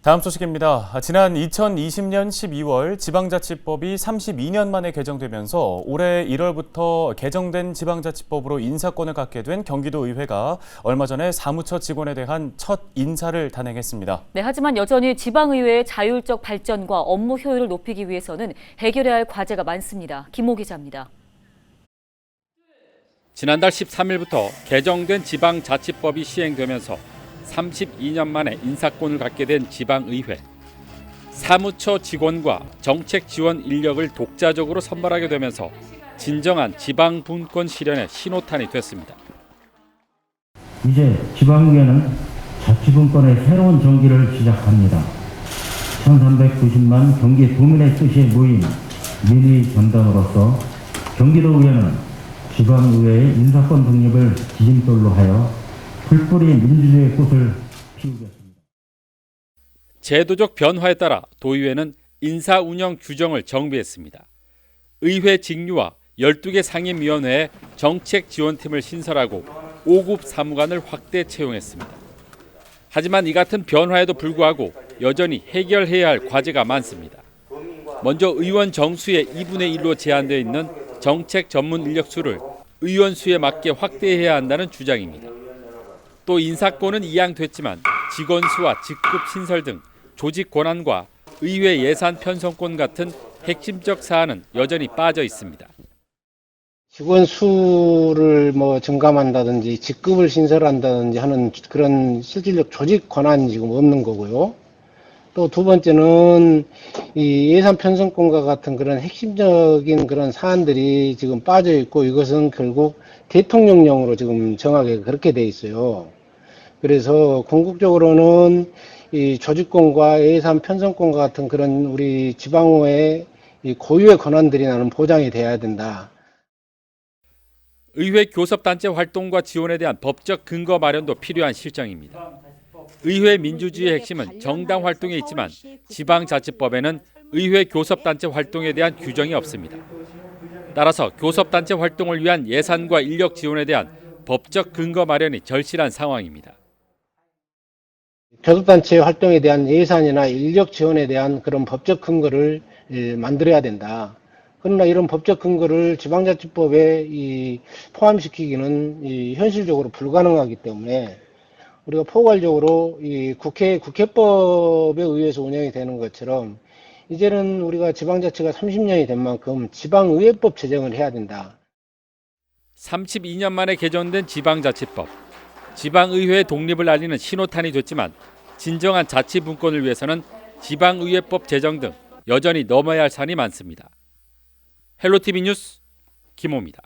다음 소식입니다. 지난 2020년 12월 지방자치법이 32년 만에 개정되면서 올해 1월부터 개정된 지방자치법으로 인사권을 갖게 된 경기도의회가 얼마 전에 사무처 직원에 대한 첫 인사를 단행했습니다. 네, 하지만 여전히 지방의회의 자율적 발전과 업무 효율을 높이기 위해서는 해결해야 할 과제가 많습니다. 김호 기자입니다. 지난달 13일부터 개정된 지방자치법이 시행되면서 32년 만에 인사권을 갖게 된 지방의회. 사무처 직원과 정책 지원 인력을 독자적으로 선발하게 되면서 진정한 지방분권 실현의 신호탄이 됐습니다. 이제 지방의회는 자치분권의 새로운 정기를 시작합니다. 1390만 경기 도민의 뜻이 모인 민의 전당으로서 경기도의회는 지방의회의 인사권 독립을 지침돌로 하여 풀뿌리 민주주의의 꽃을 피우겠습니다. 제도적 변화에 따라 도의회는 인사 운영 규정을 정비했습니다. 의회 직류와 12개 상임위원회에 정책 지원팀을 신설하고 5급 사무관을 확대 채용했습니다. 하지만 이 같은 변화에도 불구하고 여전히 해결해야 할 과제가 많습니다. 먼저 의원 정수의 2분의 1로 제한되어 있는 정책 전문 인력 수를 의원 수에 맞게 확대해야 한다는 주장입니다. 또 인사권은 이양됐지만 직원 수와 직급 신설 등 조직 권한과 의회 예산 편성권 같은 핵심적 사안은 여전히 빠져 있습니다. 직원 수를 증감한다든지 직급을 신설한다든지 하는 그런 실질적 조직 권한이 지금 없는 거고요. 또 두 번째는 이 예산 편성권과 같은 그런 핵심적인 그런 사안들이 지금 빠져 있고, 이것은 결국 대통령령으로 지금 정하게 그렇게 돼 있어요. 그래서 궁극적으로는 이 조직권과 예산 편성권과 같은 그런 우리 지방의회의 이 고유의 권한들이 나는 보장이 돼야 된다. 의회 교섭단체 활동과 지원에 대한 법적 근거 마련도 필요한 실정입니다. 의회 민주주의의 핵심은 정당 활동에 있지만 지방자치법에는 의회 교섭단체 활동에 대한 규정이 없습니다. 따라서 교섭단체 활동을 위한 예산과 인력 지원에 대한 법적 근거 마련이 절실한 상황입니다. 교섭단체 활동에 대한 예산이나 인력 지원에 대한 그런 법적 근거를 만들어야 된다. 그러나 이런 법적 근거를 지방자치법에 포함시키기는 현실적으로 불가능하기 때문에 우리가 포괄적으로 이 국회법에 의해서 운영이 되는 것처럼 이제는 우리가 지방자치가 30년이 된 만큼 지방의회법 제정을 해야 된다. 32년 만에 개정된 지방자치법. 지방의회의 독립을 알리는 신호탄이 됐지만 진정한 자치분권을 위해서는 지방의회법 제정 등 여전히 넘어야 할 산이 많습니다. 헬로티비 뉴스 김호입니다.